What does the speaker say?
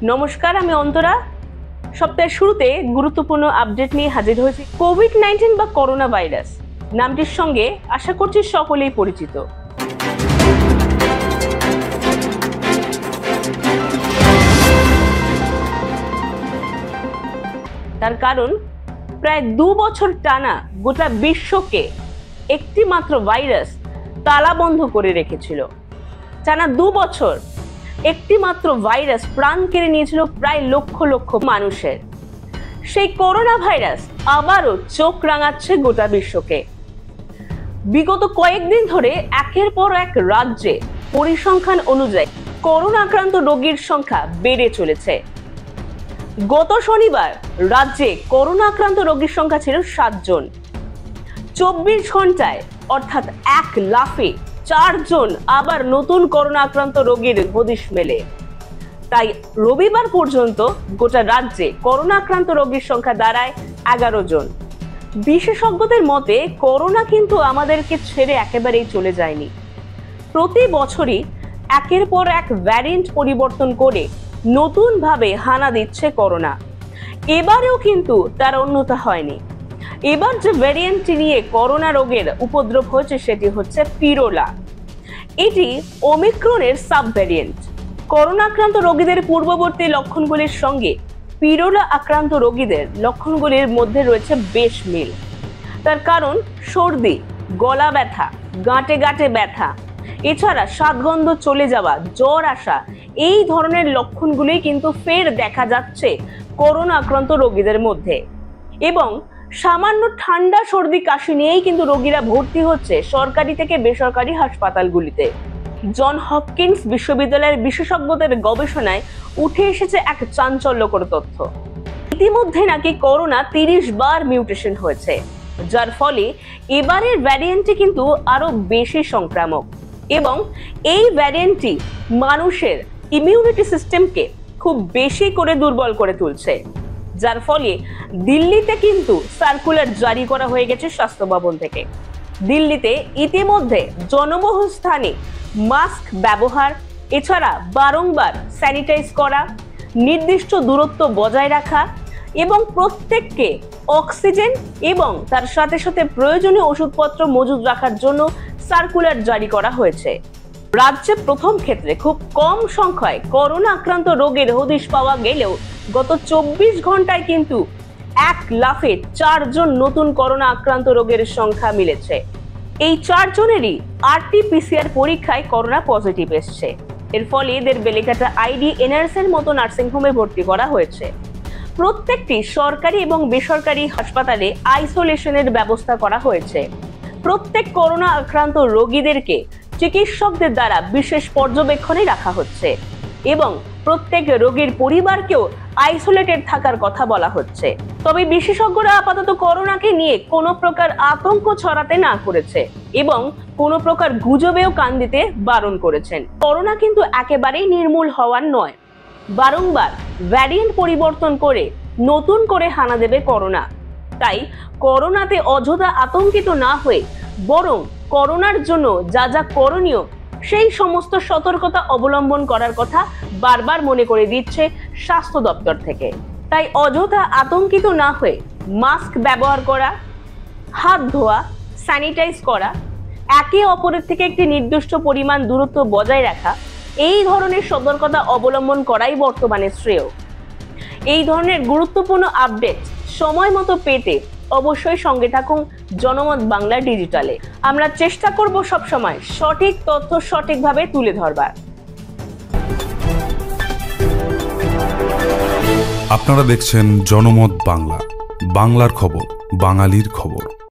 নমস্কার, আমি অন্তরা। সপ্তাহের শুরুতে গুরুত্বপূর্ণ আপডেট নিয়ে হাজির হয়েছি। কোভিড-19 বা করোনা ভাইরাস নামটির সঙ্গে আশা করছি সকলেই পরিচিত। তার কারণ প্রায় 2 বছর টানা গোটা বিশ্বকে একটি মাত্র ভাইরাস তালাবন্ধ করে রেখেছিল। টানা 2 বছর একটি মাত্র ভাইরাস প্রাণ কেড়ে নিয়েছিল প্রায় লক্ষ লক্ষ মানুষের। সেই করোনা ভাইরাস আবারও চোখ রাঙাচ্ছে গোটা বিশ্বকে। বিগত কয়েকদিন ধরে একের পর এক রাজ্যে পরিসংখ্যান অনুযায়ী করোনা আক্রান্ত রোগীর সংখ্যা বেড়ে চলেছে। গত শনিবার রাজ্যে করোনা আক্রান্ত রোগীর সংখ্যা ছিল 7 জন। 24 ঘন্টায় অর্থাৎ 1 লাফে 4 জন আবার নতুন করোনা আক্রান্ত রোগীর হদিশ মেলে। তাই রবিবার পর্যন্ত গোটা রাজ্যে করোনা আক্রান্ত রোগীর সংখ্যা দাঁড়ায় 11 জন। বিশেষজ্ঞদের মতে করোনা কিন্তু আমাদেরকে ছেড়ে একেবারেই চলে যায়নি। প্রতি বছরই একের পর এক ভ্যারিয়েন্ট পরিবর্তন করে নতুন ভাবে হানা দিচ্ছে করোনা। এবারেও কিন্তু তার অন্যথা হয়নি। এবার যে ভ্যারিয়েন্টটি নিয়ে করোনা রোগের উপদ্রব হয়েছে সেটি হচ্ছে পিরোলা। এটি ওমিক্রনের সাব ভ্যারিয়েন্ট। করোনা আক্রান্ত রোগীদের পূর্ববর্তী লক্ষণগুলির সঙ্গে পিরোলা আক্রান্ত রোগীদের লক্ষণগুলির মধ্যে রয়েছে বেশ মিল। তার কারণ সর্দি, গলা ব্যথা, গাঁটে গাঁটে ব্যথা, এছাড়া স্বাদগন্ধ চলে যাওয়া, জ্বর আসা, এই ধরনের লক্ষণগুলি কিন্তু ফের দেখা যাচ্ছে করোনা আক্রান্ত রোগীদের মধ্যে। এবং সামান্য ঠান্ডা সর্দি কাশি নিয়েই কিন্তু রোগীরা ভর্তি হচ্ছে সরকারি থেকে বেসরকারি হাসপাতালগুলিতে। জন হপকিন্স বিশ্ববিদ্যালয়ের বিশেষজ্ঞদের গবেষণায় উঠে এসেছে এক চাঞ্চল্যকর তথ্য। ইতিমধ্যে নাকি করোনা 30 বার মিউটেশন হয়েছে, যার ফলে এবারের ভ্যারিয়েন্টটি কিন্তু আরো বেশি সংক্রামক। এবং এই ভ্যারিয়েন্টটি মানুষের ইমিউনিটি সিস্টেমকে খুব বেশি করে দুর্বল করে তুলছে, যার ফলে দিল্লিতে কিন্তু সার্কুলার জারি করা হয়ে গেছে স্বাস্থ্য ভবন থেকে। দিল্লিতে ইতিমধ্যে জনবহুল স্থানে মাস্ক ব্যবহার, এছাড়া বারংবার স্যানিটাইজ করা, নির্দিষ্ট দূরত্ব বজায় রাখা এবং প্রত্যেককে অক্সিজেন এবং তার সাথে সাথে প্রয়োজনীয় ওষুধপত্র মজুদ রাখার জন্য সার্কুলার জারি করা হয়েছে। রাজ্যে প্রথম ক্ষেত্রে খুব কম সংখ্যায় করোনা আক্রান্ত রোগের হদিশ পাওয়া গেলেও গত 24 ঘন্টায় কিন্তু 1 লাফে 4 জন নতুন করোনা আক্রান্ত রোগের সংখ্যা মিলেছে। এই 4 জনেরই RT-PCR পরীক্ষায় করোনা পজিটিভ এসছে। এর ফলে এদের বেলেঘাটা IDNRS এর মতো নার্সিংহোমে ভর্তি করা হয়েছে। প্রত্যেকটি সরকারি এবং বেসরকারি হাসপাতালে আইসোলেশনের ব্যবস্থা করা হয়েছে। প্রত্যেক করোনা আক্রান্ত রোগীদেরকে চিকিৎসকদের দ্বারা বিশেষ পর্যবেক্ষণে রাখা হচ্ছে এবং প্রত্যেক রোগীর পরিবারকেও আইসোলেটেড থাকার কথা বলা হচ্ছে। তবে বিশেষজ্ঞরা আপাতত করোনাকে নিয়ে কোনো প্রকার আতঙ্ক ছড়াতে না করেছে এবং কোনো প্রকার গুজবেও কান দিতে বারণ করেছেন। করোনা কিন্তু একেবারেই নির্মূল হওয়ার নয়, বারংবার ভ্যারিয়েন্ট পরিবর্তন করে নতুন করে হানা দেবে করোনা। তাই করোনাতে অযথা আতঙ্কিত না হয়ে বরং করোনার জন্য যা যা করণীয় সেই সমস্ত সতর্কতা অবলম্বন করার কথা বারবার মনে করে দিচ্ছে স্বাস্থ্য দপ্তর থেকে। তাই অযথা আতঙ্কিত না হয়ে মাস্ক ব্যবহার করা, হাত ধোয়া, স্যানিটাইজ করা, একে অপরের থেকে একটি নির্দিষ্ট পরিমাণ দূরত্ব বজায় রাখা, এই ধরনের সতর্কতা অবলম্বন করাই বর্তমানে শ্রেয়। এই ধরনের গুরুত্বপূর্ণ আপডেট সময় মতো পেতে অবশ্যই সঙ্গে থাকুন জনমত বাংলা ডিজিটালে। আমরা চেষ্টা করব সবসময় সঠিক তথ্য সঠিকভাবে তুলে ধরবার। আপনারা দেখছেন জনমত বাংলা, বাংলার খবর, বাঙালির খবর।